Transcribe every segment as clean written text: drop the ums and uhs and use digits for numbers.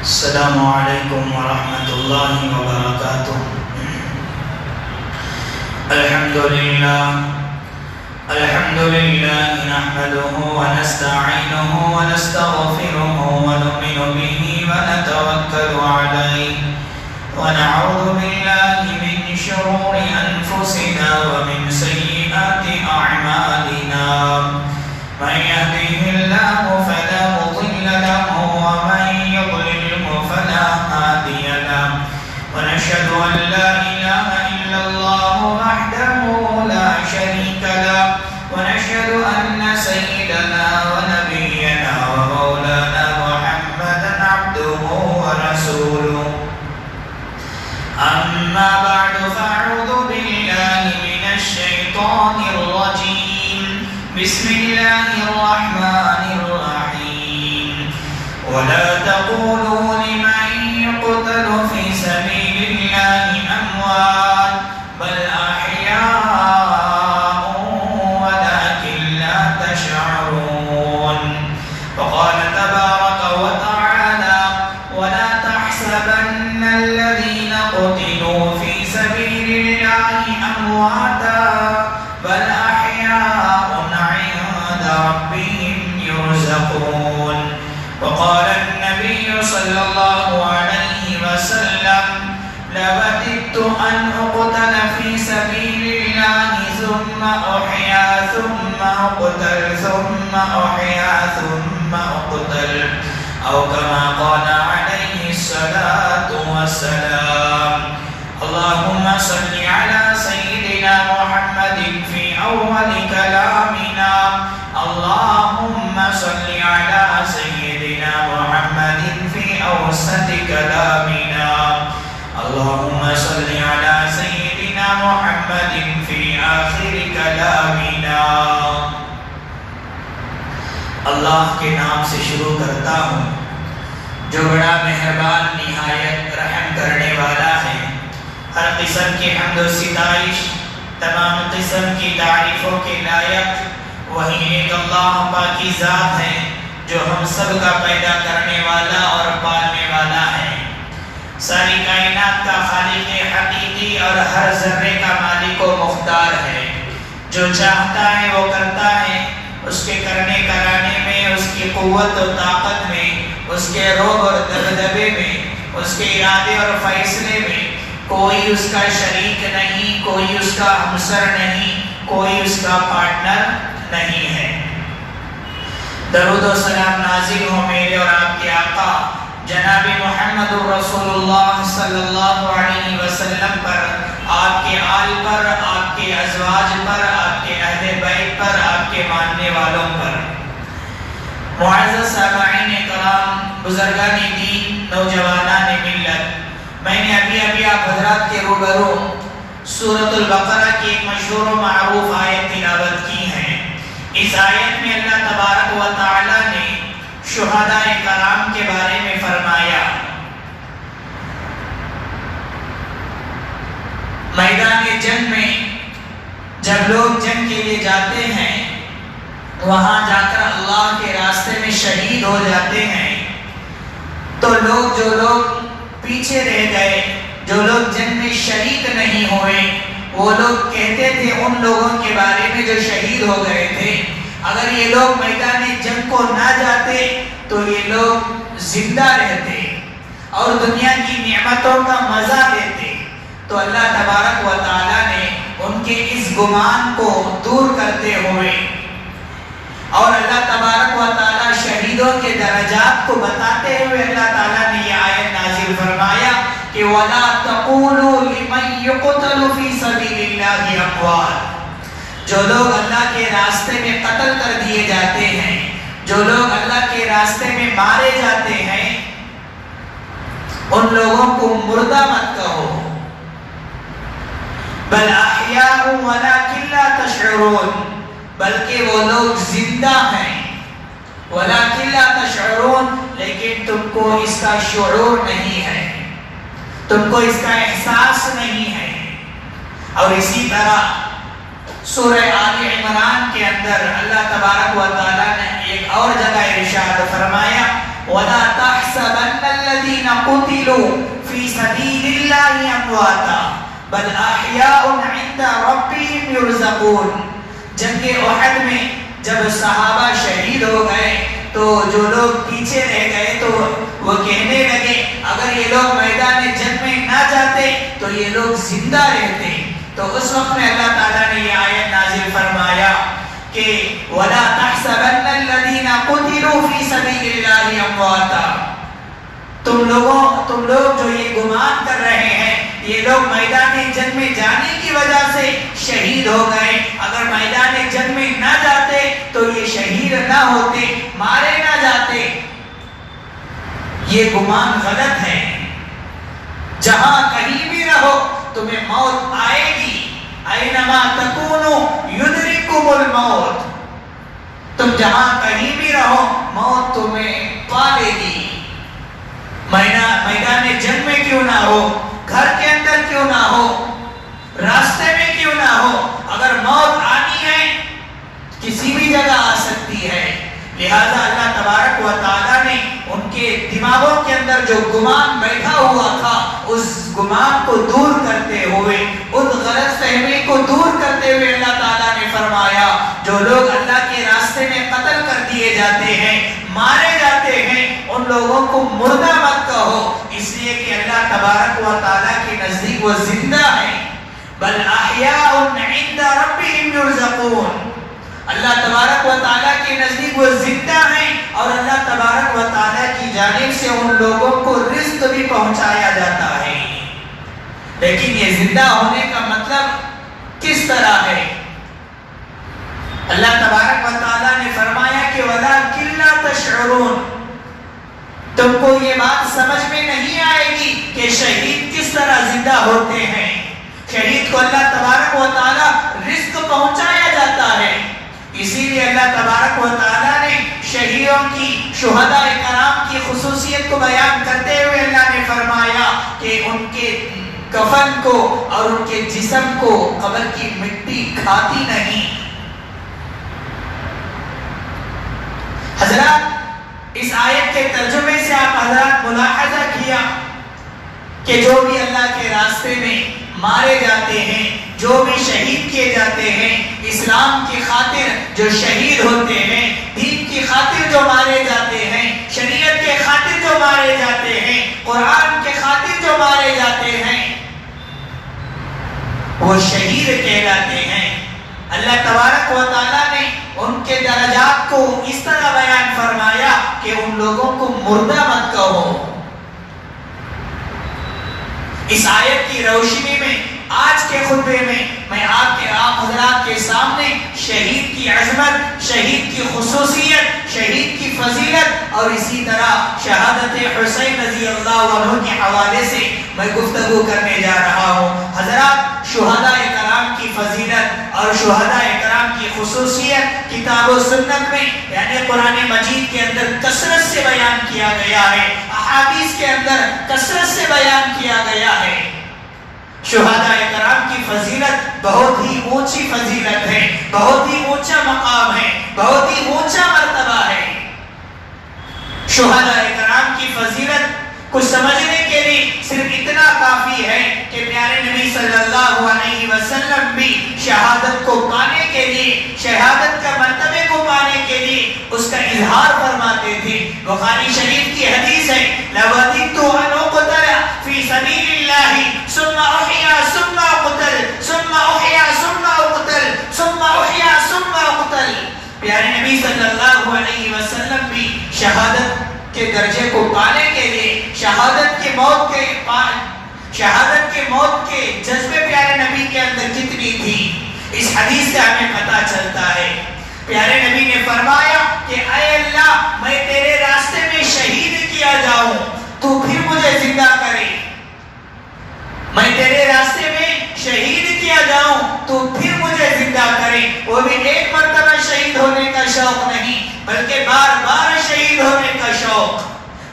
السلام علیکم ورحمۃ اللہ وبرکاتہ۔ الحمد للہ نحمده ونستعینه ونستغفره ونؤمن به ونتوکل علیہ ونعوذ باللہ من شرور انفسنا ومن سیئات اعمالنا، من يهده الله فلا مضل له ومن يضلل فلا هادي له، ونشهد أن لا إله إلا الله وحده لا شريك له، ونشهد أن سيدنا ونبينا ومولانا محمدا عبده ورسوله. أما بعد فأعوذ بالله من الشيطان الرجيم. بسم الله الرحمن الرحيم. ولا تقولوا لمن يقتل في سبيل الله أموات بل أحياء ولكن لا تشعرون. وقال تبارك وتعالى: ولا تحسبن الذين قتلوا في سبيل الله أمواتا بل أحياء عند ربهم يرزقون. وقال النبي صلى الله عليه وسلم: لوددت أن أقتل في سبيل الله ثم أحيا ثم أقتل ثم أحيا ثم أقتل، أو كما قال عليه الصلاة والسلام. اللهم صل على سيدنا محمد في أول كلامنا. اللهم صل على سيدنا محمد في أوسط كلامنا. اللهم صل على سيدنا محمد في آخر كلامنا. اللہ کے نام سے شروع کرتا ہوں جو بڑا مہربان نہایت رحم کرنے والا ہے. ہر قسم کی حمد و ستائش، تمام قسم کی تعریفوں کے لائق وہی ایک اللہ پاک کی ذات ہے جو ہم سب کا پیدا کرنے والا اور پالنے والا ہے، ساری کائنات کا خالق حقیقی اور ہر ذرے کا مالک و مختار ہے. جو چاہتا ہے وہ کرتا ہے. اس کے کرنے کرانے میں، اس کی قوت و طاقت میں، اس کے روب اور دبدبے میں، اس کے ارادے اور فیصلے میں کوئی اس کا شریک نہیں، کوئی اس کا ہمسر نہیں، کوئی اس کا پارٹنر نہیں ہے. درود و سلام نازل ہو میرے اور آپ کے آقا جناب محمد رسول اللہ صلی اللہ علیہ وسلم پر، آپ کے آل پر، آپ کے ازواج پر، آپ کے اہل بیت پر، آپ کے ماننے والوں پر. معزز سامعین کرام، بزرگان دین، نوجوانان ملت، میں نے ابھی آپ حضرات کے روبرو سورۃ البقرہ کی ایک مشہور و معروف آیت تلاوت کی ہے. اس آیت میں اللہ تبارک و تعالی نے شہداء کرام کے بارے میں فرمایا. میدان جنگ میں جب لوگ جنگ کے لیے جاتے ہیں، وہاں جا کر اللہ کے راستے میں شہید ہو جاتے ہیں، تو جو لوگ پیچھے رہ گئے، جو لوگ جنگ میں شریک نہیں ہوئے، وہ لوگ کہتے تھے ان لوگوں کے بارے میں جو شہید ہو گئے تھے، اگر یہ لوگ میدان جنگ کو نہ جاتے تو یہ لوگ زندہ رہتے اور دنیا کی نعمتوں کا مزہ لیتے. تو اللہ تبارک و تعالی نے ان کے اس گمان کو دور کرتے ہوئے اور اللہ تبارک و تعالی شہیدوں کے درجات کو بتاتے ہوئے اللہ تعالی نے یہ آیت نازل فرمایا کہ وَلَا تَقُولُوا لِمَنْ يُقْتَلُ فِي سَبِيلِ اللَّهِ أَمْوَاتٌ. جو لوگ اللہ کے راستے میں قتل کر دیے جاتے ہیں، جو لوگ اللہ کے راستے میں مارے جاتے ہیں، ان لوگوں کو مردہ مت کہو. بل احیاء ولکن لا تشعرون، بلکہ وہ لوگ زندہ ہیں. ولکن لا تشعرون، لیکن تم کو اس کا شعور نہیں ہے، تم کو اس کا احساس نہیں ہے. اور اسی طرح سورہ آل عمران کے اندر اللہ تبارک و تعالی نے ایک اور جگہ ارشاد فرمایا وَلَا تَحْسَبَنَّ الَّذِينَ قُتِلُوا فِي سَبِيلِ اللَّهِ أَمْوَاتًا بَلْ أَحْيَاءٌ عِندَ رَبِّهِمْ يُرْزَقُونَ۔ جنگ احد میں جب صحابہ شہید ہو گئے تو جو لوگ پیچھے رہ گئے تو وہ کہنے لگے اگر یہ لوگ میدان جنگ میں نہ جاتے تو یہ لوگ زندہ رہتے۔ تو اس وقت میں اللہ تعالیٰ نے یہ آیت نازل فرمایا کہ وَلَا تَحْسَبَنَّ الَّذِينَ قُتِلُوا فِي سَبِيلِ اللَّهِ أَمْوَاتًا، تم لوگ جو یہ گمان کر رہے ہیں یہ لوگ میدان جنگ میں جانے کی وجہ سے شہید ہو گئے، اگر میدان جنگ میں نہ جاتے تو یہ شہید نہ ہوتے، مارے نہ جاتے، یہ گمان غلط ہے۔ جہاں کہیں بھی رہو تمہیں موت آئے گی، اینما تکونوا یدرککم الموت، تم جہاں کہیں بھی رہو موت تمہیں پا لے گی۔ میدان جنگ میں کیوں نہ ہو، گھر کے اندر کیوں نہ ہو، راستے میں کیوں نہ ہو، اگر موت آنی ہے کسی بھی جگہ آ سکتی ہے۔ لہذا اللہ تبارک و تعالیٰ نے ان کے دماغوں کے اندر جو گمان بیٹھا ہوا تھا اس گمان کو دور کرتے ہوئے، ان غلط فہمی کو دور کرتے ہوئے اللہ تعالیٰ نے فرمایا جو لوگ اللہ کے راستے میں قتل کر دیے جاتے ہیں، مارے جاتے ہیں، ان لوگوں کو مردہ مت کہو، اس لیے کہ اللہ تبارک و تعالیٰ کے نزدیک وہ زندہ ہیں۔ بل احیاء عند ربهم یرزقون، اللہ تبارک و تعالیٰ کے نزدیک وہ زندہ ہیں اور اللہ تبارک و تعالیٰ کی جانب سے ان لوگوں کو رزق بھی پہنچایا جاتا ہے۔ لیکن یہ زندہ ہونے کا مطلب کس طرح ہے؟ اللہ تبارک و تعالیٰ نے فرمایا کہ وَلَٰكِن لَا تَشْعُرُونَ، تم کو یہ بات سمجھ میں نہیں آئے گی کہ شہید کس طرح زندہ ہوتے ہیں۔ شہید کو اللہ تبارک و تعالیٰ رزق پہنچایا جاتا ہے، اسی لیے اللہ تبارک و تعالیٰ نے شہیدوں کی، شہداء کرام کی خصوصیت کو بیان کرتے ہوئے اللہ نے فرمایا کہ ان کے کفن کو اور ان کے جسم کو قبر کی مٹی کھاتی نہیں۔ حضرات اس آیت کے ترجمے سے آپ حضرات ملاحظہ کیا کہ جو بھی اللہ کے راستے میں مارے جاتے ہیں، جو بھی شہید کیے جاتے ہیں، اسلام کی خاطر جو شہید ہوتے ہیں، دین کی خاطر جو مارے جاتے ہیں، شریعت کے خاطر جو مارے جاتے ہیں، قرآن کے خاطر جو مارے جاتے ہیں، وہ شہید کہلاتے ہیں۔ اللہ تبارک و تعالیٰ نے ان کے درجات کو اس طرح بیان فرمایا کہ ان لوگوں کو مردہ مت کہو۔ اس آیت کی روشنی میں آج کے خطبے میں آپ حضرات کے سامنے شہید کی عظمت، شہید کی خصوصیت، شہید کی فضیلت اور اسی طرح شہادت حسین رضی اللہ عنہ کے حوالے سے میں گفتگو کرنے جا رہا ہوں۔ حضرات شہداء کرام کی فضیلت اور شہداء کرام کی خصوصیت کتاب و سنت میں یعنی قرآن مجید کے اندر کثرت سے بیان کیا گیا ہے، احادیث کے اندر کثرت سے بیان کیا گیا ہے۔ شہداء کرام کی فضیلت بہت ہی اونچی فضیلت ہے، بہت ہی اونچا مقام ہے، بہت ہی اونچا مرتبہ ہے۔ شہداء کرام کی فضیلت کو سمجھنے کے لیے صرف اتنا کافی ہے کہ پیارے نبی صلی اللہ علیہ وسلم بھی شہادت کو پانے کے لیے، شہادت کا مرتبے کو پانے کے لیے اس کا اظہار فرماتے تھے۔ بخاری شریف کی حدیث ہے لَوَدِدْتُ أَنْ أُقْتَلَ فِي سَبِيلِ اللَّهِ ثُمَّ أُحْيَا ثُمَّ أُقْتَلْ ثُمَّ أُحْيَا ثُمَّ أُقْتَلْ ثُمَّ أُحْيَا ثُمَّ أُقْتَلْ۔ پیارے نبی صلی اللہ علیہ وسلم بھی شہادت کے درجے کو پانے کے لیے، شہادت کے موت کے جذبے پیارے نبی کے اندر کتنی تھی، اس حدیث سے ہمیں پتہ چلتا ہے۔ پیارے نبی نے فرمایا کہ اے اللہ میں تیرے راستے میں شہید کیا جاؤں تو پھر مجھے زندہ کرے، میں تیرے راستے میں شہید کیا جاؤں تو پھر مجھے زندہ کرے۔ وہ بھی ایک مرتبہ شہید ہونے کا شوق نہیں بلکہ بار بار شہید ہونے کا شوق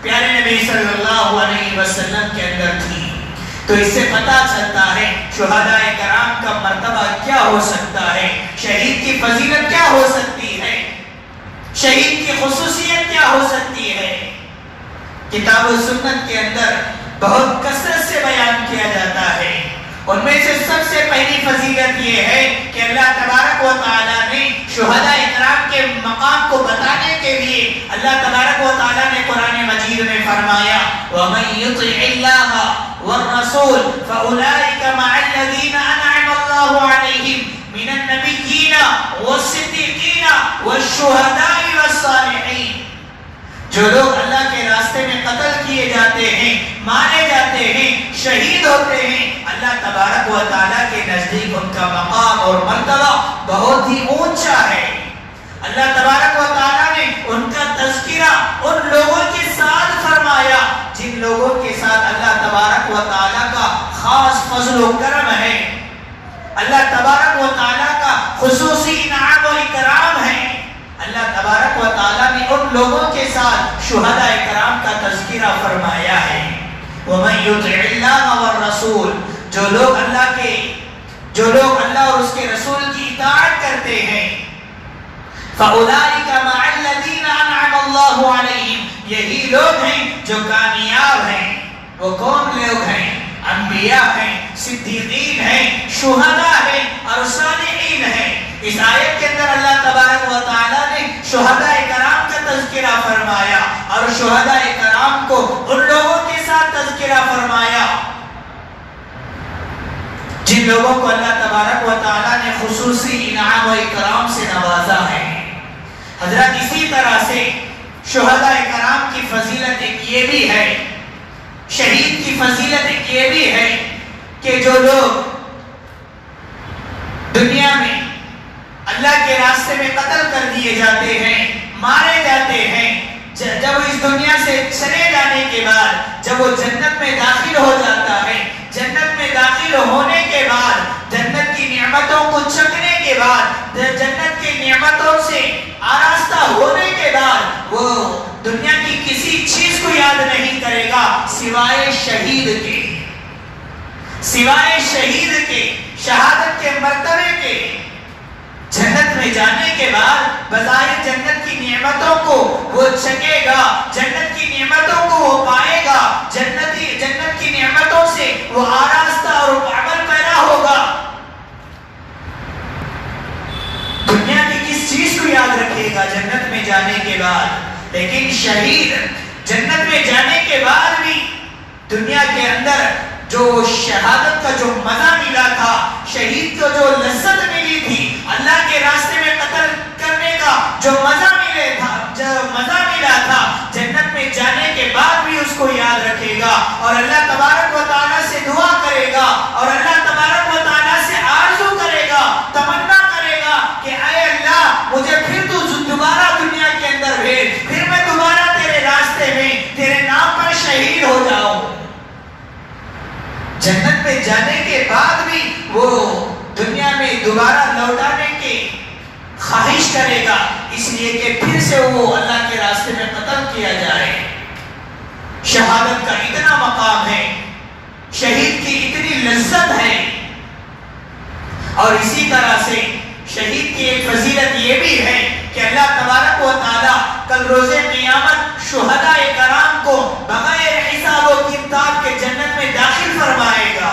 پیارے نبی صلی اللہ علیہ وسلم کے اندر تھی۔ تو اس سے پتہ چلتا ہے شہداء کرام کا مرتبہ کیا ہو سکتا ہے، شہید کی فضیلت کیا ہو سکتی ہے، شہید کی خصوصیت کیا ہو سکتی ہے۔ کتاب و سنت کے اندر بہت کثرت سے بیان کیا جاتا ہے۔ ان میں سے سب سے پہلی فضیلت یہ ہے کہ اللہ تبارک و تعالیٰ نے شہداء اکرام کے مقام کو بتانے کے لیے اللہ تبارک و تعالیٰ نے قرآن مجید میں فرمایا وَمَن يُطِعِ اللَّهَ وَالرَّسُولَ فَأُولَٰئِكَ مَعَ الَّذِينَ أَنْعَمَ اللَّهُ عَلَيْهِمْ مِنَ النَّبِيِّينَ وَالصِّدِّيقِينَ وَالشُّهَدَاءِ وَالصَّالِحِينَ۔ جو لوگ اللہ کے راستے میں قتل کیے جاتے ہیں، مارے جاتے ہیں، شہید ہوتے ہیں، اللہ تبارک و تعالیٰ کے نزدیک ان کا مقام اور مرتبہ بہت ہی اونچا ہے۔ اللہ تبارک و تعالیٰ نے ان کا تذکرہ ان لوگوں کے ساتھ فرمایا جن لوگوں کے ساتھ اللہ تبارک و تعالیٰ کا خاص فضل و کرم ہے، اللہ تبارک و تعالیٰ کا خصوصی انعام و اکرام ہے۔ اللہ تبارک و تعالیٰ نے ان لوگوں کے ساتھ شہداء کرام کا تذکرہ فرمایا ہے۔ وَمَن يُطِعِ اللَّهَ وَالرَّسُولَ، جو لوگ اللہ اور اس کے رسول کی اطاعت کرتے ہیں، فَأُولَٰئِكَ مَعَ الَّذِينَ أَنْعَمَ اللَّهُ عَلَيْهِمْ، یہی لوگ ہیں جو کامیاب ہیں۔ وہ کون لوگ ہیں؟ انبیاء ہیں، صدیقین ہیں، شہداء ہیں اور صالحین ہیں۔ اس آیت کے اندر اللہ تبارک و تعالیٰ نے شہداء کرام کا تذکرہ فرمایا اور شہداء کرام کو ان لوگوں کے ساتھ تذکرہ فرمایا جن لوگوں کو اللہ تبارک و تعالیٰ نے خصوصی انعام و اکرام سے نوازا ہے۔ حضرت اسی طرح سے شہداء کرام کی فضیلت ایک یہ بھی ہے، شہید کی فضیلت ایک یہ بھی ہے کہ جو لوگ دنیا میں اللہ کے راستے میں قتل کر دیے جاتے ہیں، مارے جاتے ہیں، جب اس دنیا سے چلے جانے کے بعد جب وہ جنت میں داخل ہو جاتا ہے، جنت میں داخل ہونے کے بعد جنت کی نعمتوں کو چکھنے کے بعد جنت کی نعمتوں سے آراستہ ہونے کے بعد وہ دنیا کی کسی چیز کو یاد نہیں کرے گا سوائے شہید کے، سوائے شہید کے، شہادت کے مرتبے کے۔ جنت میں جانے کے بعد بظاہر جنت کی نعمتوں کو وہ چکھے گا، جنت کی نعمتوں کو وہ پائے گا، جنت کی نعمتوں سے وہ آراستہ اور عمل پیدا ہوگا۔ دنیا کی کس چیز کو یاد رکھے گا جنت میں جانے کے بعد؟ لیکن شہید جنت میں جانے کے بعد بھی دنیا کے اندر جو شہادت کا جو مزہ ملا تھا، شہید کو جو لذت ملی تھی، اللہ کے راستے میں قتل کرنے کا جو مزہ ملا تھا، جنت میں جانے کے بعد بھی اس کو یاد رکھے گا اور اللہ تبارک و تعالیٰ سے دعا کرے گا اور اللہ تبارک و تعالیٰ سے آرزو کرے گا، تمنا کرے گا کہ اے اللہ مجھے پھر تو دوبارہ دنیا کے اندر بھیج، پھر میں دوبارہ تیرے راستے میں تیرے نام پر شہید ہو جاؤں۔ جنت میں جانے کے بعد بھی وہ دنیا میں دوبارہ لوٹانے کی خواہش کرے گا، اس لیے کہ پھر سے وہ اللہ کے راستے میں قتل کیا جائے۔ شہادت کا اتنا مقام ہے، شہید کی اتنی لذت ہے، اور اسی طرح سے شہید کی ایک فضیلت یہ بھی ہے کہ اللہ تبارک و تعالیٰ کل روز قیامت شہداء کرام کو بغیر حساب و کتاب کے جنت میں داخل فرمائے گا،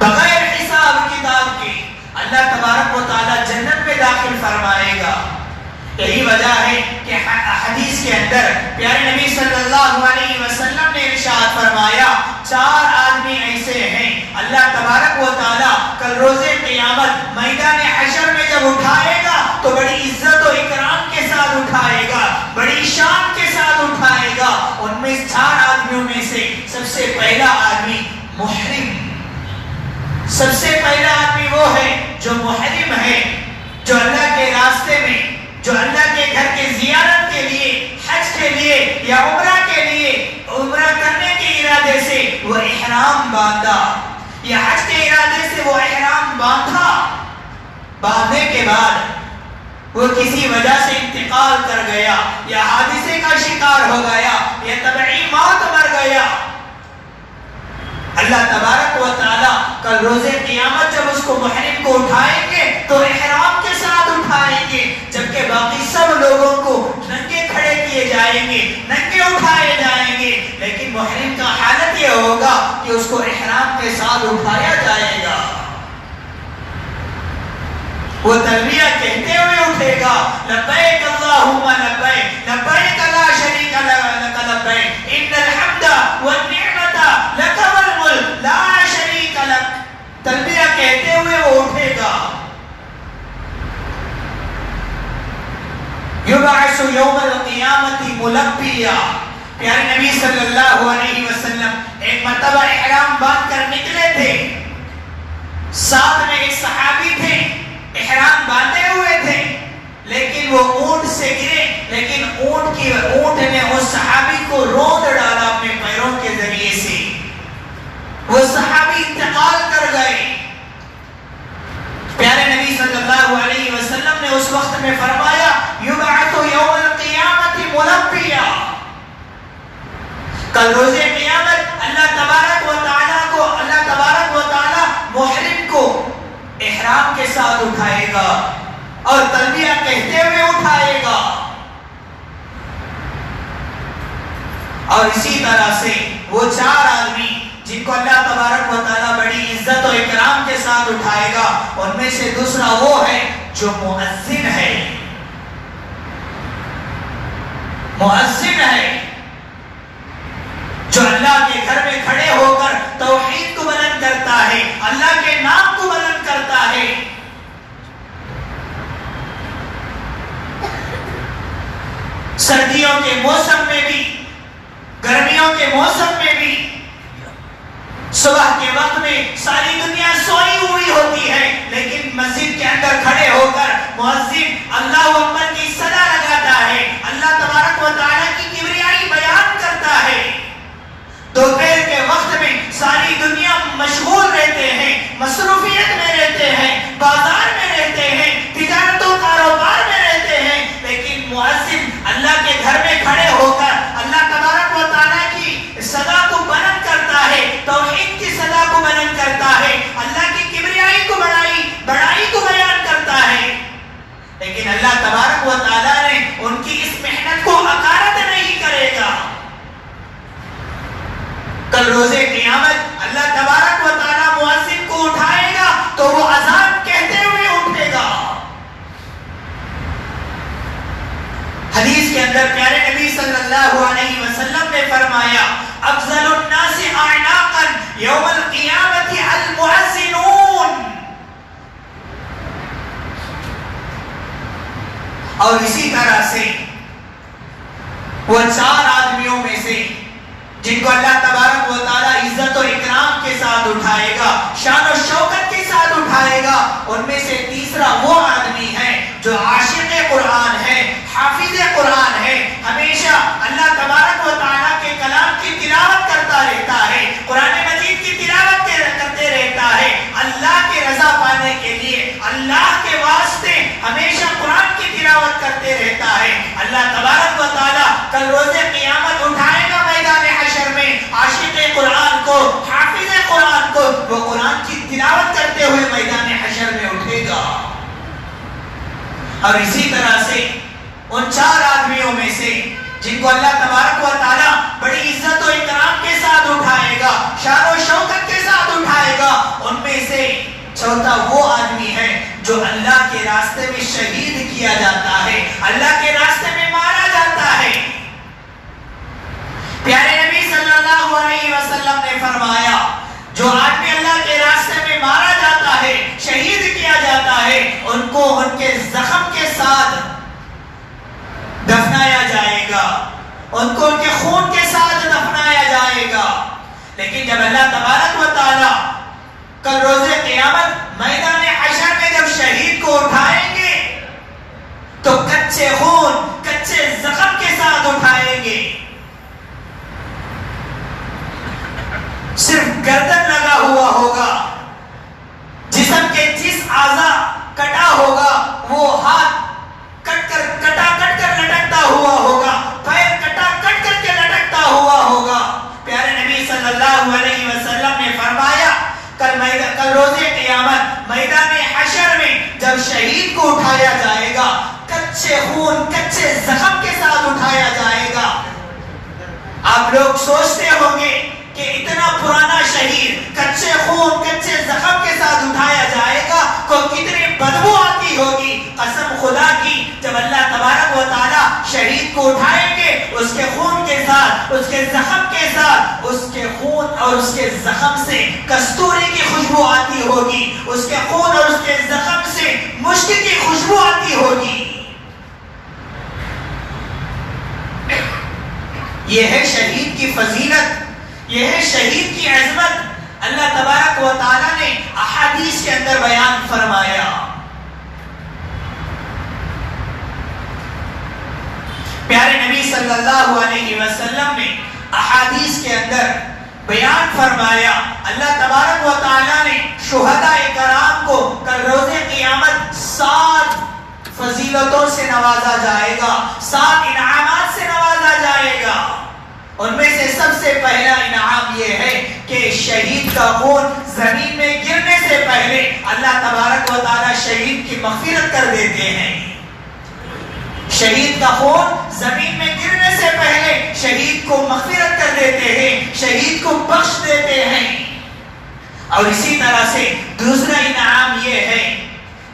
بغیر حساب کتاب کے اللہ تبارک و تعالیٰ جنت میں داخل فرمائے گا۔ یہی وجہ ہے کہ حدیث کے اندر پیارے نبی صلی اللہ علیہ وسلم نے ارشاد فرمایا 4 آدمی ایسے ہیں اللہ تبارک و تعالیٰ کل روز قیامت میدان حشر میں جب اٹھائے گا تو بڑی عزت و اکرام کے ساتھ اٹھائے گا، بڑی شان کے ساتھ اٹھائے گا۔ ان میں 4 آدمیوں میں سے سب سے پہلا آدمی محرم، سب سے پہلا آدمی وہ ہے جو محرم ہے، جو اللہ کے راستے میں، جو اللہ کے گھر کے زیارت کے لیے، حج کے لیے یا عمرہ کے لیے، عمرہ کرنے کے ارادے سے وہ احرام باندھا یا حج کے ارادے سے وہ احرام باندھا، باندھنے کے بعد وہ کسی وجہ سے انتقال کر گیا یا حادثے کا شکار ہو گیا یا طبعی موت مر گیا، اللہ تبارک و تعالیٰ کل روز قیامت جب اس کو محرم کو اٹھائیں گے تو احرام کے ساتھ اٹھائیں گے، جبکہ باقی سب لوگوں کو ننگے کھڑے کیے جائیں گے، ننگے اٹھائے جائیں گے، لیکن محرم کا حالت یہ ہوگا کہ اس کو احرام کے ساتھ اٹھایا جائے گا، وہ تلبیہ کہتے ہوئے اٹھے گا، لبیک اللہم لبیک لبیک لا شریک لک لبیک ان الحمد والنعمت لک والملک لا شریک لک، تلبیہ کہتے ہوئے وہ اٹھے گا۔ یبعث یوم القیامت ملبیا، پیارے نبی صلی اللہ علیہ وسلم ایک مرتبہ احرام باندھ کر نکلے تھے، ساتھ میں ایک صحابی تھے، احرام باندھے ہوئے تھے، لیکن وہ اونٹ سے گرے، لیکن اونٹ نے اس صحابی کو روند ڈالا اپنے پیروں کے ذریعے سے، وہ صحابی انتقال کر گئے۔ پیارے نبی صلی اللہ علیہ وسلم نے اس وقت میں فرمایا یبعث یوم القیامت ملبیا، کل روز قیامت اللہ تبارک و تعالی محرم کو احرام کے ساتھ اٹھائے گا اور تلبیہ کہتے ہوئے اٹھائے گا، اور اسی طرح سے وہ 4 آدمی جن کو اللہ تبارک و تعالی بڑی عزت و اکرام کے ساتھ اٹھائے گا، ان میں سے دوسرا وہ ہے جو مؤذن ہے، مؤذن ہے جو اللہ کے گھر میں کھڑے ہو کر توحید کو بلند کرتا ہے، اللہ کے نام کو بلند کرتا ہے۔ سردیوں کے موسم میں بھی، گرمیوں کے موسم میں بھی، صبح کے وقت میں ساری دنیا سوئی ہوئی ہوتی ہے، لیکن مسجد کے اندر کھڑے ہو کر مؤذن اللہ اکبر کی صدا لگاتا ہے، اللہ تبارک و تعالیٰ کی کبریائی بیان کرتا ہے۔ دوپہر کے وقت میں ساری دنیا مشغول رہتے ہیں، مصروفیت میں رہتے ہیں، بازار میں رہتے ہیں، تجارت و کاروبار میں رہتے ہیں، لیکن مؤذن اللہ کے گھر میں کھڑے ہو کر اللہ تبارک و تعالیٰ کی صدا کو بلند کرتا ہے، توحید کی صدا کو بلند کرتا ہے، اللہ کی کبریائی کو بڑائی کو بیان کرتا ہے، لیکن اللہ تبارک و تعالیٰ نے ان کی اس محنت کو حقارت نہیں کرے گا۔ کل روز قیامت اللہ تبارک و تعالیٰ مؤذن کو اٹھائے گا تو وہ اذان کہتے ہوئے اٹھے گا۔ حدیث کے اندر پیارے نبی صلی اللہ علیہ وسلم نے فرمایا افضل الناس اعناقا یوم القیامت المؤذنون، اور اسی طرح سے وہ 4 آدمیوں میں سے جن کو اللہ تبارک و تعالیٰ عزت و اکرام کے ساتھ اٹھائے گا، شان و شوکت کے ساتھ اٹھائے گا، ان میں سے تیسرا وہ آدمی ہے جو عاشق قرآن ہے، حافظ قرآن ہے، ہمیشہ اللہ تبارک و تعالیٰ کے کلام کی تلاوت کرتا رہتا ہے، قرآن مجید کی تلاوت کرتے رہتا ہے، اللہ کی رضا پانے کے لیے اللہ کے واسطے ہمیشہ قرآن کی تلاوت کرتے رہتا ہے۔ اللہ تبارک و تعالیٰ کل روز قیامت اٹھائے گا میدان حشر میں عاشق قرآن کو، حافظ قرآن کو، وہ قرآن کی تلاوت کرتے ہوئے میدان حشر میں اٹھے گا۔ اور اسی طرح سے ان 4 آدمیوں میں سے جن کو اللہ تبارک و تعالیٰ بڑی عزت و اکرام کے ساتھ اٹھائے گا، شان و شوکت کے ساتھ اٹھائے گا، ان میں سے چوتھا وہ آدمی ہے جو اللہ کے راستے میں شہید کیا جاتا ہے، اللہ کے راستے میں مارا جاتا ہے۔ پیارے نبی صلی اللہ علیہ وسلم نے فرمایا جو آدمی اللہ کے راستے میں مارا جاتا ہے، شہید کیا جاتا ہے، ان کو ان کے زخم کے ساتھ دفنایا جائے گا، ان کو ان کے خون کے ساتھ دفنایا جائے گا، لیکن جب اللہ تبارک و تعالی کل روز قیامت میدان حشر میں جب شہید کو اٹھائیں گے تو کچے خون، کچے زخم کے ساتھ اٹھائیں گے، صرف گردن لگا ہوا ہوگا، جسم کے جس اعضاء کٹا ہوگا وہ ہاتھ کٹ کر لٹکتا ہوا ہوگا، پیر کٹ کر کے لٹکتا ہوا ہوگا۔ پیارے نبی صلی اللہ علیہ وسلم نے فرمایا کل روز قیامت میدان حشر میں جب شہید کو اٹھایا جائے گا، کچے خون، کچے زخم کے ساتھ اٹھایا اب لوگ سوچتے ہوں گے کہ اتنا پرانا شہید کچے خون کچے زخم کے ساتھ اٹھایا جائے گا کو کتنی بدبو آتی ہوگی. قسم خدا کی جب اللہ تبارک و تعالی شہید کو اٹھائیں گے اس کے خون کے ساتھ اس کے زخم کے ساتھ اس کے خون اور اس کے زخم سے کستوری کی خوشبو آتی ہوگی, اس کے خون اور اس کے زخم سے مشک کی خوشبو آتی ہوگی. یہ ہے شہید کی فضیلت, یہ ہے شہید کی عظمت. اللہ تبارک و تعالی نے احادیث کے اندر بیان فرمایا. پیارے نبی صلی اللہ علیہ وسلم نے احادیث کے اندر بیان فرمایا, اللہ تبارک و تعالی نے شہداء کرام کو کل روز قیامت 7 فضیلتوں سے نوازا جائے گا, 7 انعامات سے نوازا جائے گا. ان میں سے سب سے پہلا انعام یہ ہے کہ شہید کا خون زمین میں گرنے سے پہلے اللہ تبارک و تعالی شہید کی مغفرت کر دیتے ہیں. شہید کا خون زمین میں گرنے سے پہلے شہید کو مغفرت کر دیتے ہیں, شہید کو بخش دیتے ہیں. اور اسی طرح سے دوسرا انعام یہ ہے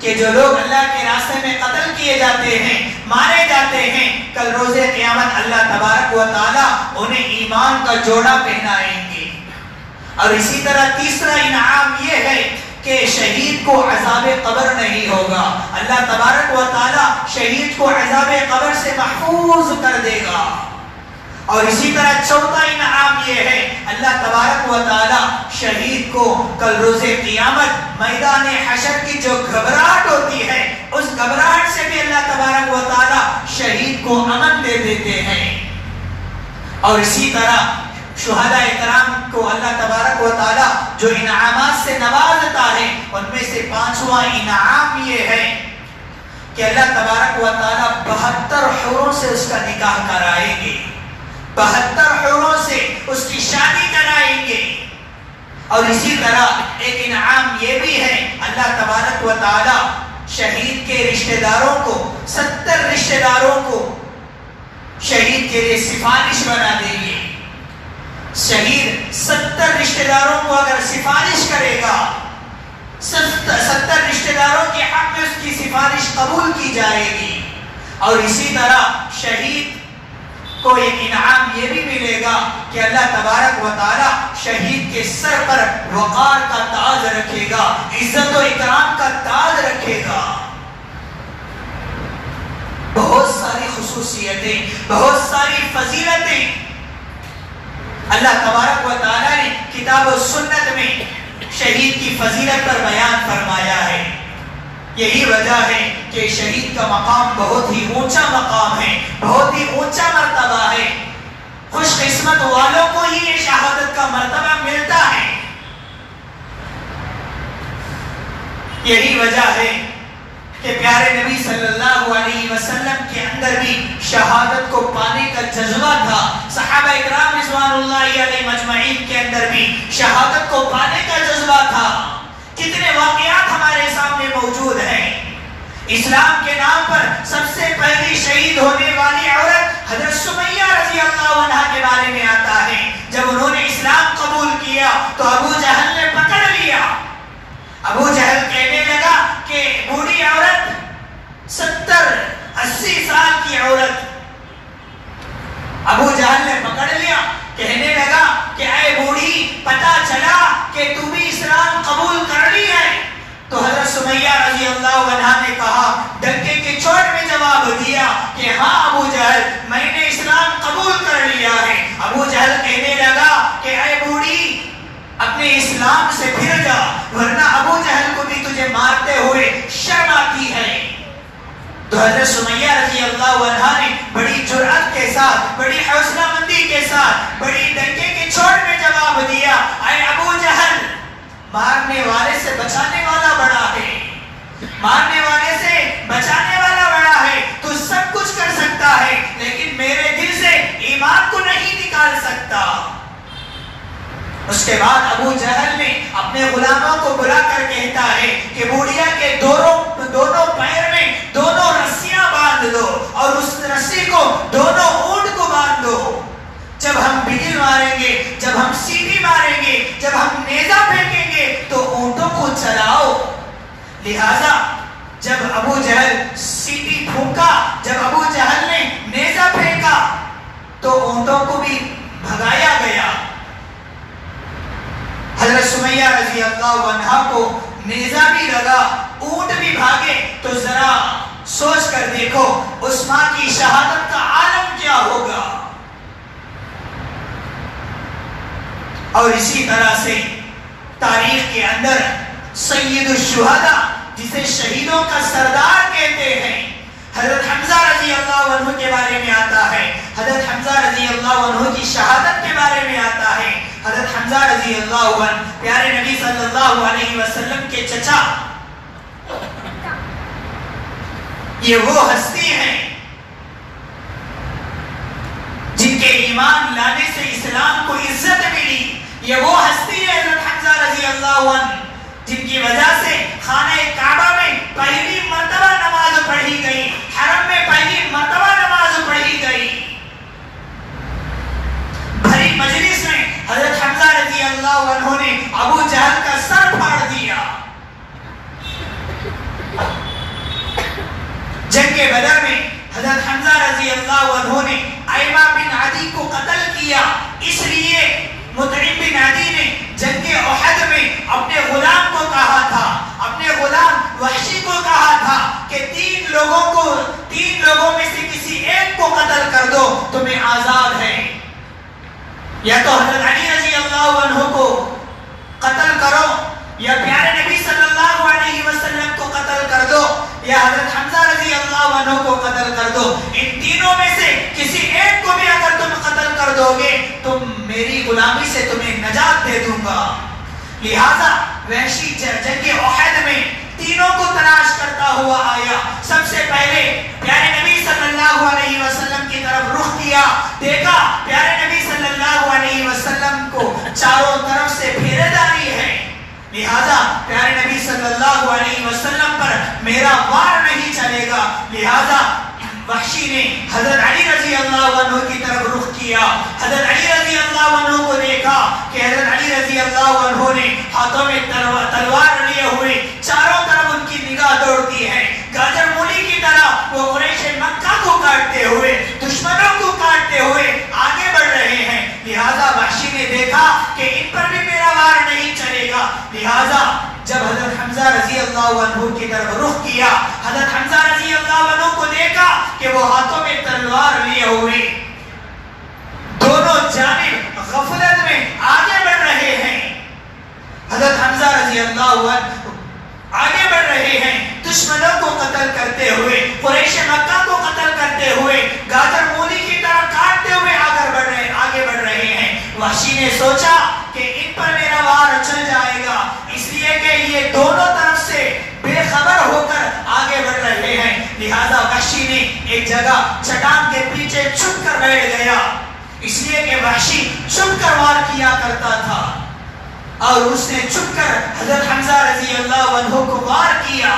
کہ جو لوگ اللہ کے راستے میں قتل کیے جاتے ہیں, مارے جاتے ہیں, کل روز قیامت اللہ تبارک و تعالی انہیں ایمان کا جوڑا پہنائیں گے. اور اسی طرح تیسرا انعام یہ ہے کہ شہید کو عذاب قبر نہیں ہوگا, اللہ تبارک و تعالی شہید کو عذاب قبر سے محفوظ کر دے گا. اور اسی طرح چوتھا انعام یہ ہے اللہ تبارک و تعالی شہید کو کل روز قیامت میدان حشر کی جو گھبراہٹ ہوتی ہے اس گھبراہٹ سے بھی اللہ تبارک و تعالی شہید کو امن دے دیتے ہیں. اور اسی طرح شہداء کرام کو اللہ تبارک و تعالی جو انعامات سے نوازتا ہے ان میں سے 5واں انعام یہ ہے کہ اللہ تبارک و تعالی 72 حوروں سے اس کا نکاح کرائیں گے, 72 حوروں سے اس کی شادی کرائیں گے. اور اسی طرح ایک انعام یہ بھی ہے اللہ تبارک و تعالی شہید کے رشتہ داروں کو 70 رشتہ داروں کو شہید کے لیے سفارش بنا دیں گے. شہید 70 رشتہ داروں کو اگر سفارش کرے گا 70 رشتہ داروں کے حق میں اس کی سفارش قبول کی جائے گی. اور اسی طرح شہید کو ایک انعام یہ بھی ملے گا کہ اللہ تبارک و تعالی شہید کے سر پر وقار کا تاج رکھے گا, عزت و اکرام کا تاج رکھے گا. بہت ساری خصوصیتیں, بہت ساری فضیلتیں اللہ تبارک و تعالی نے کتاب و سنت میں شہید کی فضیلت پر بیان فرمایا ہے. یہی وجہ ہے کہ شہید کا مقام بہت ہی اونچا مقام ہے, بہت ہی اونچا مرتبہ ہے. خوش قسمت والوں کو ہی یہ شہادت کا مرتبہ ملتا ہے. یہی وجہ ہے کہ پیارے نبی صلی اللہ علیہ وسلم کے اندر بھی شہادت کو پانے کا جذبہ تھا. صحابہ اکرام رضوان اللہ علیہ مجمعین کے اندر بھی شہادت کو پانے کا جذبہ تھا. کتنے واقعات ہمارے سامنے موجود ہیں. اسلام کے نام پر سب سے پہلی شہید ہونے والی عورت حضرت سمیہ رضی اللہ عنہ کے بارے میں آتا ہے. جب انہوں نے اسلام قبول کیا تو ابو جہل نے پکڑ لیا. ابو جہل کہنے لگا کہ بوڑھی عورت 70-80 سال کی عورت, ابو جہل نے پکڑ لیا, کہنے لگا کہ اے بوڑھی پتہ چلا کہ تو بھی اسلام قبول کر لی ہے. تو حضرت سمیہ رضی اللہ عنہ نے کہا, ڈنکے کی چوٹ میں جواب دیا کہ ہاں ابو جہل میں نے اسلام قبول کر لیا ہے. ابو جہل کہنے لگا کہ اے بوڑھی اپنے اسلام سے پھر جا, ورنہ ابو جہل کو بھی تجھے مارتے ہوئے شرم آتی ہے. تو حضرت سمیہ رضی اللہ عنہ نے بڑی جرأت کے ساتھ, بڑی حوصلہ مندی کے ساتھ, بڑی ڈنکے کی چوٹ میں جواب دیا, اے ابو جہل مارنے والے سے بچانے والا بڑا ہے, مارنے والے سے بچانے والا بڑا ہے. تو سب کچھ کر سکتا ہے لیکن میرے دل سے ایمان کو نہیں نکال سکتا. اس کے بعد ابو جہل نے اپنے غلاموں کو بلا کر کہتا ہے کہ بوڑھیا کے دونوں پیر میں دونوں رسیاں باندھ دو اور اس رسی کو دونوں اونٹ کو باندھ دو. جب ہم بجلی ماریں گے، جب ہم سیٹی ماریں گے، جب ہم نیزہ پھینکیں گے تو اونٹوں کو چلاؤ۔ لہذا جب ابو جہل سیٹی پھونکا، جب ابو جہل نے نیزہ پھینکا تو اونٹوں کو بھی بھگایا گیا۔ حضرت سمیہ رضی اللہ عنہا کو نیزہ بھی لگا، اونٹ بھی بھاگے، تو ذرا سوچ کر دیکھو اس ماں کی شہادت کا عالم کیا ہوگا۔ اور اسی طرح سے تاریخ کے اندر سید الشہداء، جسے شہیدوں کا سردار کہتے ہیں، حضرت حمزہ رضی اللہ عنہ کے بارے میں آتا ہے، حضرت حمزہ رضی اللہ عنہ کی شہادت کے بارے میں آتا ہے۔ حضرت حمزہ رضی اللہ عنہ پیارے نبی صلی اللہ علیہ وسلم کے چچا، یہ وہ ہستی ہیں جن کے ایمان لانے سے اسلام کو عزت ملی۔ یہ وہ ہستی ہے حضرت حمزہ رضی اللہ عنہ جن کی وجہ سے خانہ کعبہ میں پہلی مرتبہ نماز پڑھی گئی، حرم میں پہلی مرتبہ نماز پڑھی گئی۔ بھری مجلس میں حضرت حمزہ رضی اللہ عنہ نے ابو جہل کا سر پھاڑ دیا۔ جنگ بدر میں حضرت حمزہ رضی اللہ عنہ نے ایما بن عدی کو قتل کیا، اس لیے مطعم بن عدی نے جنگ احد میں اپنے غلام کو کہا تھا، اپنے غلام وحشی کو کہا تھا کہ تین لوگوں میں سے کسی ایک کو قتل کر دو، تمہیں آزاد ہے۔ یا تو حضرت علی رضی اللہ عنہ کو قتل کرو، یا پیارے نبی صلی اللہ علیہ وسلم کو قتل کر دو، یا حضرت حمزہ رضی اللہ عنہ کو قتل کر دو۔ ان تینوں میں سے کسی ایک کو بھی اگر تم قتل کر دو گے تو میری غلامی سے تمہیں نجات دے دوں گا۔ لہذا وحشی جنگ احد میں تینوں کو تلاش کرتا ہوا آیا، سب سے پہلے پیارے نبی صلی اللہ علیہ وسلم کی طرف رخ کیا، دیکھا پیارے نبی صلی اللہ علیہ وسلم کو چاروں طرف سے پھیرے داری ہے، لہذا پیارے نبی صلی اللہ علیہ وسلم پر میرا وار نہیں چلے گا۔ لہذا وحشی نے حضرت علی رضی اللہ عنہ کی طرف رخ کیا، حضرت علی رضی اللہ عنہ کو دیکھا کہ حضرت علی رضی اللہ عنہ نے ہاتھوں میں تلوار لیے ہوئے چاروں طرف ان کی نگاہ دوڑتی ہے، گاجر مولی کی طرح وہ قریش مکہ کو کاٹتے ہوئے، دشمنوں کو کاٹتے ہوئے آگے بڑھ رہے ہیں۔ لہذا وحشی نے دیکھا کہ ان پر بھی میرا وار نہیں چلے گا، لہذا جب حضرت حمزہ رضی اللہ عنہ کی طرف رخ کیا، حضرت حمزہ رضی اللہ عنہ کو دیکھا کہ وہ ہاتھوں میں تلوار لیے ہوئے دونوں جانب غفلت میں آگے بڑھ رہے ہیں۔ حضرت حمزہ رضی اللہ عنہ آگے بڑھ رہے ہیں، دشمنوں کو قتل کرتے ہوئے، قریش مکہ کو قتل کرتے ہوئے، گاجر مولی کی طرح کاٹتے ہوئے آگے بڑھ رہے ہیں۔ وحشی نے سوچا کہ ان پر میرا وار چل جائے گا، اس لیے کہ یہ دونوں طرف سے بے خبر ہو کر آگے بڑھ رہے ہیں، لہذا وحشی نے ایک جگہ چٹان کے پیچھے چھپ کر بیٹھ گیا، اس لیے کہ وحشی چھپ کر وار کیا کرتا تھا، اور اس نے چھپ کر حضرت حمزہ رضی اللہ عنہ کو وار کیا۔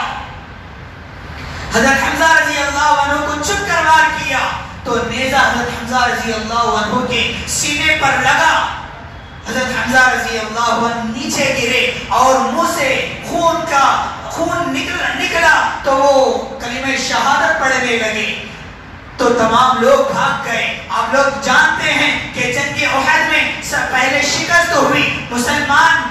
حضرت حمزہ رضی اللہ عنہ کو چھپ کر وار کیا تو نیزہ حضرت حمزہ رضی اللہ عنہ کے سینے پر لگا، حضرت حمزہ رضی اللہ عنہ نیچے گرے اور منہ سے خون نکلا تو وہ کلمہ شہادت پڑھنے لگے، تو تمام لوگ بھاگ گئے۔ آپ لوگ جانتے ہیں کہ جنگ احد میں پہلے شکست ہوئی، مسلمان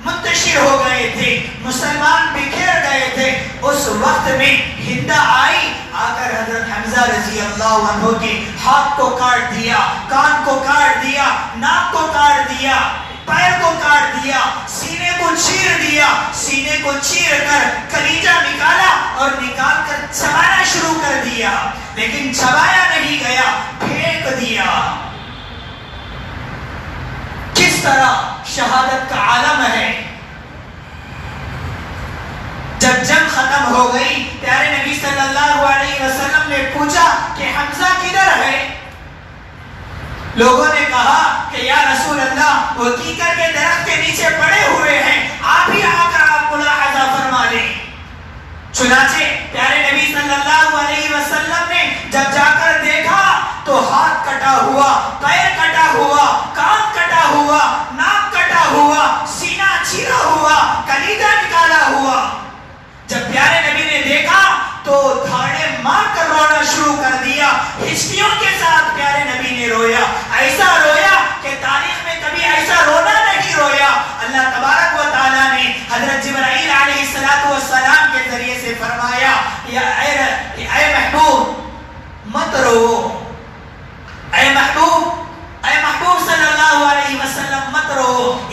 منتشر ہو گئے تھے، مسلمان بکھیر گئے تھے، اس وقت میں ہند آئی، آ کر حضرت حمزہ رضی اللہ عنہ کے ہاتھ کو کاٹ دیا، کان کو کاٹ دیا، ناک کو کاٹ دیا، پیر کو کاٹ دیا، سینے کو چیر دیا، سینے کو چیر کر کلیجہ نکالا اور نکال کر چبانا شروع کر دیا، لیکن چبایا نہیں گیا، پھینک دیا۔ کس طرح شہادت کا عالم ہے۔ جب جنگ ختم ہو گئی، پیارے نبی صلی اللہ علیہ وسلم نے پوچھا کہ حمزہ کدھر ہے؟ لوگوں نے کہا کہ یا رسول اللہ وہ کیکر کے درخت کے نیچے پڑے ہوئے ہیں، آپ ہی آ کر آپ ملاحظہ فرما لیں۔ چنانچہ پیارے نبی صلی اللہ علیہ وسلم نے جب جا کر دیکھا تو ہاتھ کٹا ہوا، پیر کٹا ہوا، کان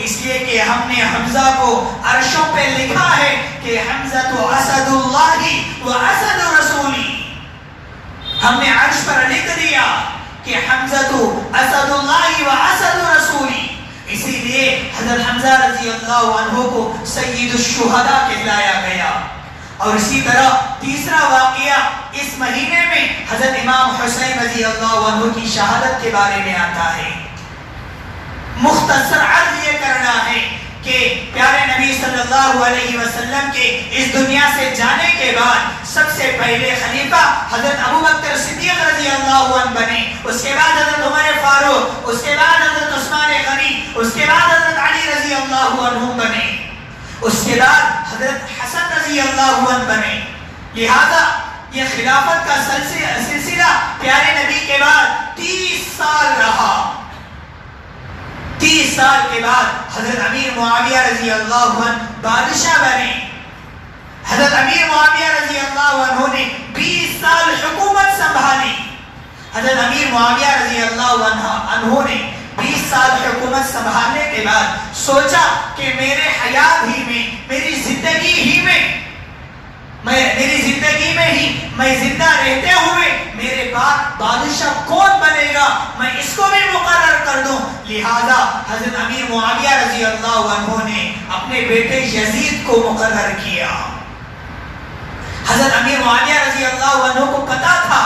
اس لیے کہ ہم نے حمزہ کو عرشوں پہ لکھا ہے کہ حمزہ تو اسد اللہ و اسد رسولی. ہم نے عرش پر لکھ دیا کہ حمزہ تو اسد اللہ و اسد رسولی. اسی لیے حضرت حمزہ رضی اللہ عنہ کو سید الشہداء کہلایا گیا. اور اسی طرح تیسرا واقعہ اس مہینے میں حضرت امام حسین رضی اللہ عنہ کی شہادت کے بارے میں آتا ہے. مختصر عرض یہ کرنا ہے کہ پیارے نبی صلی اللہ علیہ وسلم کے اس دنیا سے جانے کے بعد سب سے پہلے خلیفہ حضرت ابوبکر صدیق رضی اللہ عنہ بنے. اس کے بعد حضرت عمر فاروق، اس کے بعد حضرت عثمان غنی، اس کے بعد حضرت علی رضی اللہ عنہ بنے، اس کے بعد حضرت حسن رضی اللہ عنہ بنے. لہذا یہ خلافت کا سلسلہ پیارے نبی کے بعد 30 سال رہا. 30 سال کے بعد حضرت امیر معاویہ رضی اللہ عنہ بادشاہ بنے. حضرت امیر معاویہ رضی اللہ عنہ نے 20 سال حکومت سنبھالی. حضرت امیر معاویہ رضی اللہ عنہ نے 20 سال حکومت سنبھالنے کے بعد سوچا کہ میرے حیات ہی میں، میری زندگی ہی میں زندہ رہتے ہوئے میرے بعد بادشاہ کون بنے گا، میں اس کو بھی مقرر کر دوں. لہذا حضرت امیر معاویہ رضی اللہ عنہ نے اپنے بیٹے یزید کو مقرر کیا. حضرت امیر معاویہ رضی اللہ عنہ کو پتا تھا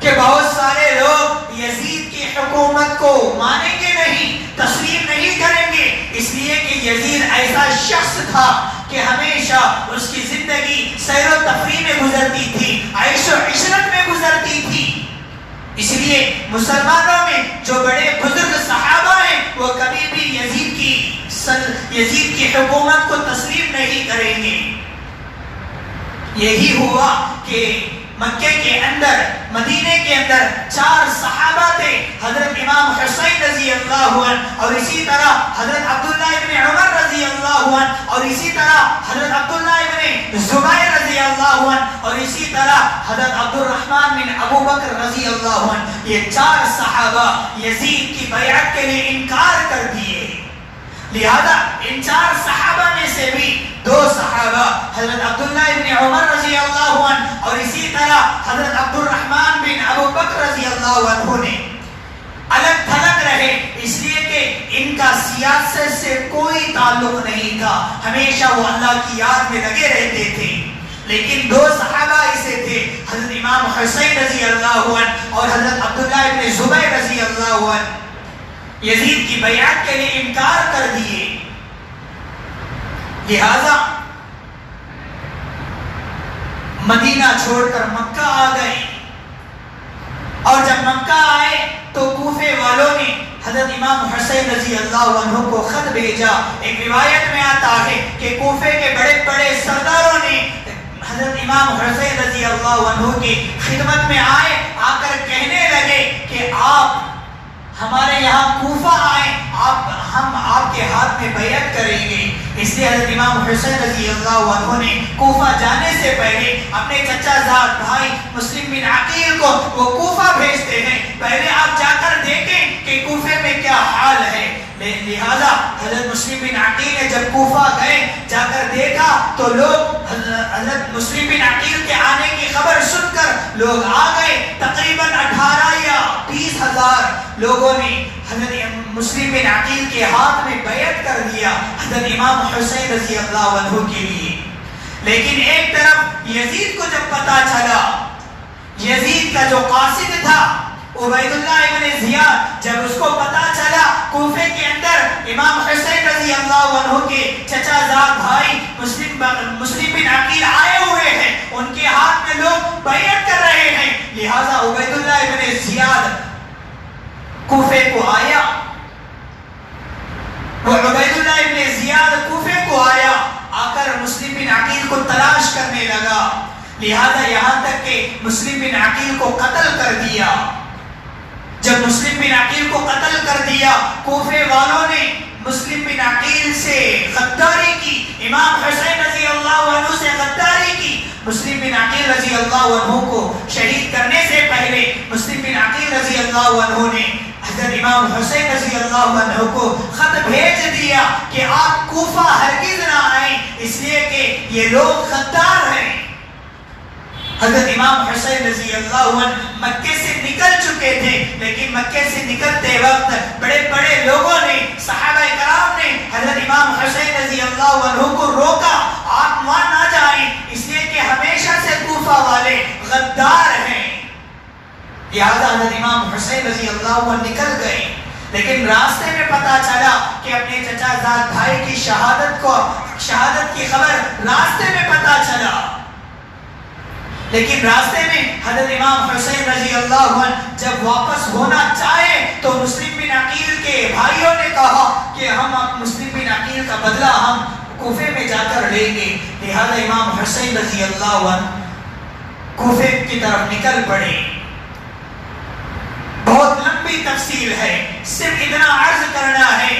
کہ بہت سارے لوگ یزید کی حکومت کو مانیں گے نہیں، تسلیم نہیں کریں گے، اس لیے کہ یزید ایسا شخص تھا کہ ہمیشہ اس کی زندگی سیر و تفریح میں گزرتی تھی، عیش و عشرت میں گزرتی تھی. اس لیے مسلمانوں میں جو بڑے بزرگ صحابہ ہیں وہ کبھی بھی یزید کی حکومت کو تسلیم نہیں کریں گے. یہی ہوا کہ مکے کے اندر، مدینے کے اندر 4 صحابہ تھے، حضرت امام حسین رضی اللہ عنہ، اور اسی طرح حضرت عبداللہ ابن عمر رضی اللہ عنہ، اور اسی طرح حضرت عبداللہ ابن زبیر رضی اللہ عنہ، اور اسی طرح حضرت عبد الرحمن بن ابو بکر رضی اللہ عنہ. یہ 4 صحابہ یزید کی بیعت کے لیے انکار کر دیے. لہذا ان 4 صحابہ میں سے بھی 2 صحابہ حضرت عبداللہ ابن عمر رضی اللہ عنہ اور اسی طرح حضرت عبد الرحمن بن ابو بکر رضی اللہ عنہ نے الگ تھلگ رہے، اس لیے کہ ان کا سیاست سے کوئی تعلق نہیں تھا، ہمیشہ وہ اللہ کی یاد میں لگے رہتے تھے. لیکن 2 صحابہ ایسے تھے، حضرت امام حسین رضی اللہ عنہ اور حضرت عبداللہ ابن زبیر رضی اللہ عنہ، یزید کی بیعت کے لیے انکار کر دیے. لہذا مدینہ چھوڑ کر مکہ آ گئے، اور جب مکہ آئے تو کوفے والوں نے حضرت امام حسین رضی اللہ عنہ کو خط بھیجا. ایک روایت میں آتا ہے کہ کوفے کے بڑے بڑے سرداروں نے حضرت امام حسین رضی اللہ عنہ کی خدمت میں آئے، آ کر کہنے لگے کہ آپ ہمارے یہاں کوفہ آئیں، ہم آپ کے ہاتھ میں بیعت کریں گے. اس لیے حضرت امام حسین رضی اللہ عنہ نے کوفہ جانے سے پہلے اپنے چچا زاد بھائی مسلم بن عقیل کو وہ کوفہ بھیجتے ہیں، پہلے آپ جا کر دیکھیں کہ کوفے میں کیا حال ہے. لہذا حضرت مسلم بن عقیل نے جب کوفہ گئے، جا کر دیکھا تو لوگ حضرت مسلم بن عقیل کے آنے کی خبر سن کر لوگ آ گئے. تقریباً 18 یا 20 ہزار لوگوں نے حضرت مسلم بن عقیل کے ہاتھ میں بیعت کر دیا حضرت امام حسین رضی اللہ عنہ کے لیے. لیکن ایک طرف یزید کو جب پتا چلا، یزید کا جو قاصد تھا عبید اللہ ابن زیاد، جب اس کو پتا چلا کوفے کے اندر امام حسین رضی اللہ عنہ کے چچا زاد بھائی مسلم بن عقیل آئے ہوئے ہیں، ان کے ہاتھ میں لوگ بیعت کر رہے ہیں، لہذا عبید اللہ ابن زیاد کوفے کو آیا. وہ عبید اللہ ابن زیاد کوفے کو آیا، آ کر مسلم بن عقیل کو تلاش کرنے لگا. لہذا یہاں تک کہ مسلم بن عقیل کو قتل کر دیا. جب مسلم بن عقیل کو قتل کر دیا، کوفے والوں نے مسلم بن عقیل سے غداری کی، امام حسین رضی اللہ عنہ سے غداری کی. مسلم بن عقیل رضی اللہ عنہ کو شہید کرنے سے پہلے مسلم بن عقیل رضی اللہ عنہ نے حضرت امام حسین رضی اللہ عنہ کو خط بھیج دیا کہ آپ کوفہ ہرگز نہ آئیں، اس لیے کہ یہ لوگ غدار ہیں۔ حضرت امام حسین رضی اللہ عنہ مکے سے نکل چکے تھے، لیکن مکے سے نکلتے وقت بڑے بڑے لوگوں نے، صحابہ کرام نے حضرت امام حسین رضی اللہ عنہ کو روکا، آپ وہاں نہ جائیں، اس لیے کہ ہمیشہ سے کوفہ والے غدار ہیں۔ لہذا حضرت امام حسین رضی اللہ عنہ نکل گئے، لیکن راستے میں پتا چلا کہ اپنے چچا زاد بھائی کی شہادت کی خبر راستے میں پتا چلا، لیکن راستے میں حضرت امام حسین رضی اللہ عنہ جب واپس ہونا چاہے تو مسلم بن عقیل کے بھائیوں نے کہا کہ ہم مسلم بن عقیل کا بدلہ ہم کوفے میں جا کر لیں گے۔ لہذا امام حسین رضی اللہ عنہ کوفے کی طرف نکل پڑے۔ بہت لمبی تفصیل ہے، صرف اتنا عرض کرنا ہے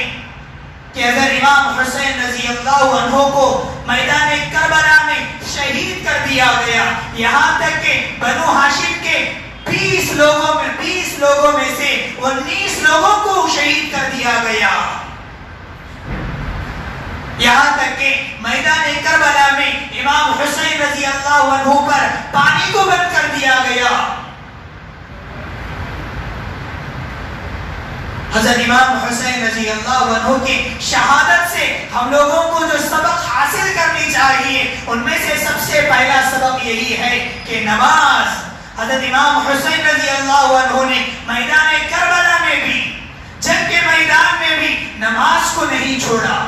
کہ اگر امام حسین رضی اللہ عنہ کو میدان کربلا میں شہید کر دیا گیا، یہاں تک کہ بنو ہاشم کے 20 لوگوں میں سے 19 لوگوں کو شہید کر دیا گیا، یہاں تک کہ میدان کربلا میں امام حسین رضی اللہ عنہ پر پانی کو بند کر دیا گیا۔ حضرت امام حسین رضی اللہ عنہ کی شہادت سے ہم لوگوں کو جو سبق حاصل کرنی چاہیے، ان میں سے سب سے پہلا سبق یہی ہے کہ نماز۔ حضرت امام حسین رضی اللہ عنہ نے میدان کربلا میں بھی، جنگ کے میدان میں بھی نماز کو نہیں چھوڑا۔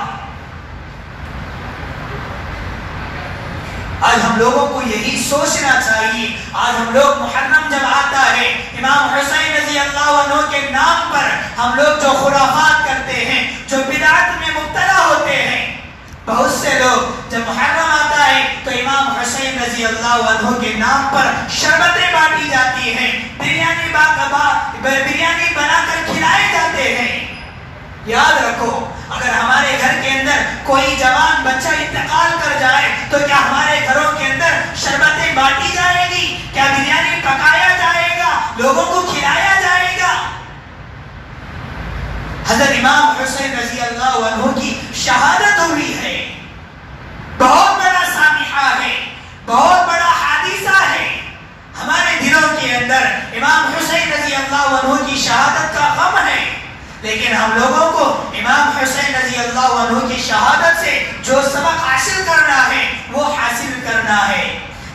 آج ہم لوگوں کو یہی سوچنا چاہیے۔ آج ہم لوگ محرم جب آتا ہے، امام حسین رضی اللہ عنہ کے نام پر ہم لوگ جو خرافات کرتے ہیں، جو بدعت میں مبتلا ہوتے ہیں، بہت سے لوگ جب محرم آتا ہے تو امام حسین رضی اللہ عنہ کے نام پر شربتیں بانٹی جاتی ہیں، بریانی بنا کر کھلائے جاتے ہیں۔ یاد رکھو، اگر ہمارے گھر کے اندر کوئی جوان بچہ انتقال کر جائے تو کیا ہمارے گھروں کے اندر شربتیں بانٹی جائے گی؟ کیا بریانی پکایا جائے گا؟ لوگوں کو کھلایا جائے گا؟ حضرت امام حسین رضی اللہ عنہ کی شہادت ہوئی ہے، بہت بڑا سانحہ ہے، بہت بڑا حادثہ ہے۔ ہمارے دلوں کے اندر امام حسین رضی اللہ عنہ کی شہادت کا غم ہے، لیکن ہم لوگوں کو امام حسین رضی اللہ عنہ کی شہادت سے جو سبق حاصل کرنا ہے وہ حاصل کرنا ہے۔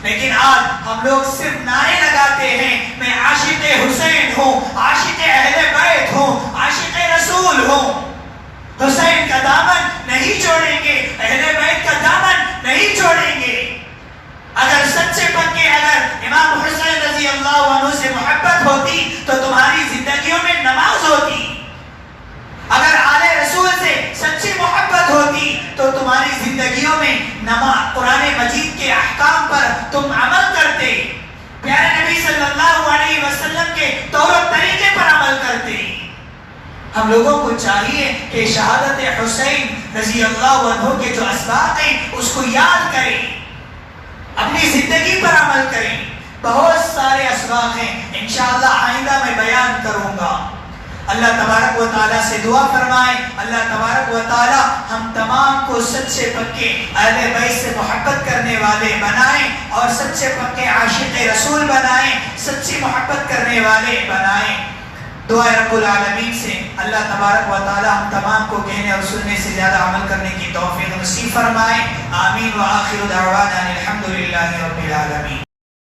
لیکن آج ہم لوگ صرف نعرے لگاتے ہیں، میں عاشق حسین ہوں، عاشق اہل بیت ہوں، عاشق رسول ہوں، حسین کا دامن نہیں چھوڑیں گے، اہل بیت کا دامن نہیں چھوڑیں گے۔ اگر سچے پکے امام حسین رضی اللہ عنہ سے محبت ہوتی تو تمہاری زندگیوں میں نماز ہوتی، اگر آل رسول سے سچی محبت ہوتی تو تمہاری زندگیوں میں نماز، قرآن مجید کے احکام پر تم عمل کرتے، پیارے نبی صلی اللہ علیہ وسلم کے طور و طریقے پر عمل کرتے۔ ہم لوگوں کو چاہیے کہ شہادت حسین رضی اللہ عنہ کے جو اسباق ہیں اس کو یاد کریں، اپنی زندگی پر عمل کریں۔ بہت سارے اسباق ہیں، انشاءاللہ آئندہ میں بیان کروں گا۔ اللہ تبارک و تعالیٰ سے دعا فرمائیں، اللہ تبارک و تعالیٰ ہم تمام کو سچے پکے اہل بیت سے محبت کرنے والے بنائیں اور سچے پکے عاشق رسول بنائیں، سچی محبت کرنے والے بنائیں۔ دعا رب العالمین سے اللہ تبارک و تعالیٰ ہم تمام کو کہنے اور سننے سے زیادہ عمل کرنے کی توفیق نصیب فرمائیں۔ آمین و آخر دعوانا الحمدللہ رب العالمین۔